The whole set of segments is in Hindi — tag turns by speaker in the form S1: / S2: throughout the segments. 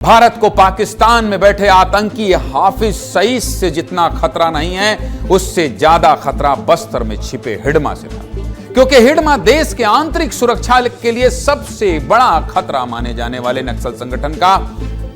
S1: भारत को पाकिस्तान में बैठे आतंकी हाफिज सईद से जितना खतरा नहीं है, उससे ज्यादा खतरा बस्तर में छिपे हिडमा से था। क्योंकि हिडमा देश के आंतरिक सुरक्षा के लिए सबसे बड़ा खतरा माने जाने वाले नक्सल संगठन का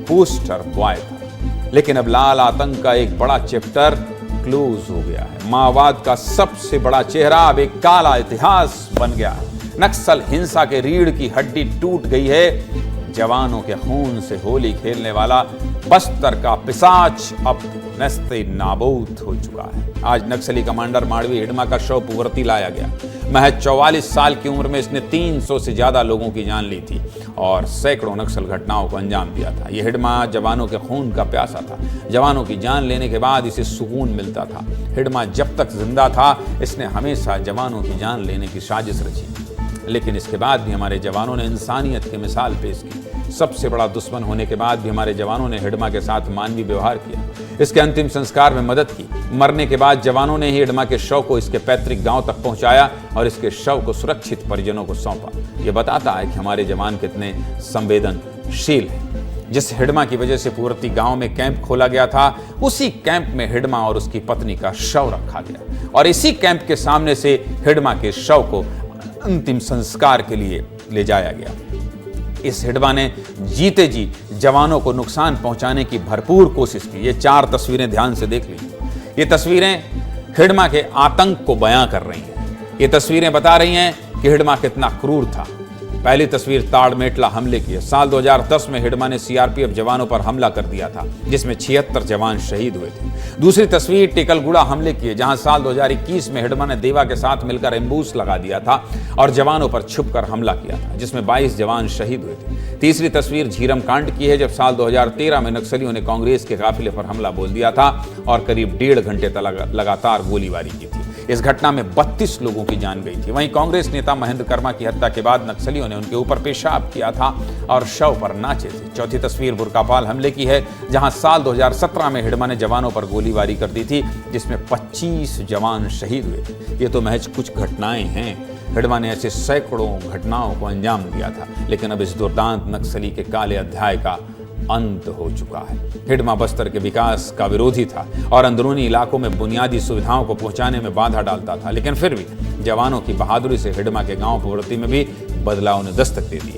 S1: पोस्टर बॉय था। लेकिन अब लाल आतंक का एक बड़ा चैप्टर क्लोज हो गया है। माओवाद का सबसे बड़ा चेहरा अब एक काला इतिहास बन गया है। नक्सल हिंसा के रीढ़ की हड्डी टूट गई है। जवानों के खून से होली खेलने वाला बस्तर का पिशाच अब नस्ते नाबूद हो चुका है। आज नक्सली कमांडर माड़वी हिडमा का शव पुवरती लाया गया। महज 44 साल की उम्र में इसने 300 से ज्यादा लोगों की जान ली थी और सैकड़ों नक्सल घटनाओं को अंजाम दिया था। यह हिडमा जवानों के खून का प्यासा था। जवानों की जान लेने के बाद इसे सुकून मिलता था। हिडमा जब तक जिंदा था, इसने हमेशा जवानों की जान लेने की साजिश रची। लेकिन इसके बाद भी हमारे जवानों ने इंसानियत की मिसाल पेश की। सबसे बड़ा दुश्मन होने के बाद भी हमारे जवानों ने हिडमा के साथ मानवीय व्यवहार किया। इसके अंतिम संस्कार में मदद की। मरने के बाद जवानों ने ही हिडमा के शव को इसके पैतृक गांव तक पहुंचाया और इसके शव को सुरक्षित परिजनों को सौंपा। यह बताता है कि हमारे जवान कितने संवेदनशील हैं। जिस हिडमा की वजह से पुवरती गांव में कैंप खोला गया था, उसी कैंप में हिडमा और उसकी पत्नी का शव रखा गया और इसी कैंप के सामने से हिडमा के शव को अंतिम संस्कार के लिए ले जाया गया। इस हिडमा ने जीते जी जवानों को नुकसान पहुंचाने की भरपूर कोशिश की। ये 4 तस्वीरें ध्यान से देख लीजिए। ये तस्वीरें हिडमा के आतंक को बयां कर रही हैं। ये तस्वीरें बता रही हैं कि हिडमा कितना क्रूर था। पहली तस्वीर ताड़मेटला हमले की है। साल 2010 में हिडमा ने सीआरपीएफ जवानों पर हमला कर दिया था, जिसमें 76 जवान शहीद हुए थे। दूसरी तस्वीर टिकलगुड़ा हमले की है, जहां साल 2021 में हिडमा ने देवा के साथ मिलकर एम्बूस लगा दिया था और जवानों पर छुपकर हमला किया था, जिसमें 22 जवान शहीद हुए थे। तीसरी तस्वीर झीरम कांड की है, जब साल 2013 में नक्सलियों ने कांग्रेस के काफिले पर हमला बोल दिया था और करीब 1.5 घंटे तक लगातार गोलीबारी की थी। इस घटना में 32 लोगों की जान गई थी। वहीं कांग्रेस नेता महेंद्र कर्मा की हत्या के बाद नक्सलियों ने उनके ऊपर पेशाब किया था और शव पर नाचे थे। चौथी तस्वीर बुरकापाल हमले की है, जहां साल 2017 में हिडमा ने जवानों पर गोलीबारी कर दी थी, जिसमें 25 जवान शहीद हुए थे। ये तो महज कुछ घटनाएं हैं। हिडमा ने ऐसे सैकड़ों घटनाओं को अंजाम दिया था, लेकिन अब इस दुर्दांत नक्सली के काले अध्याय का अंत हो चुका है। हिडमा बस्तर के विकास का विरोधी था और अंदरूनी इलाकों में बुनियादी सुविधाओं को पहुंचाने में बाधा डालता था। लेकिन फिर भी जवानों की बहादुरी से हिडमा के गांव पुवरती में भी बदलाव ने दस्तक दे दी।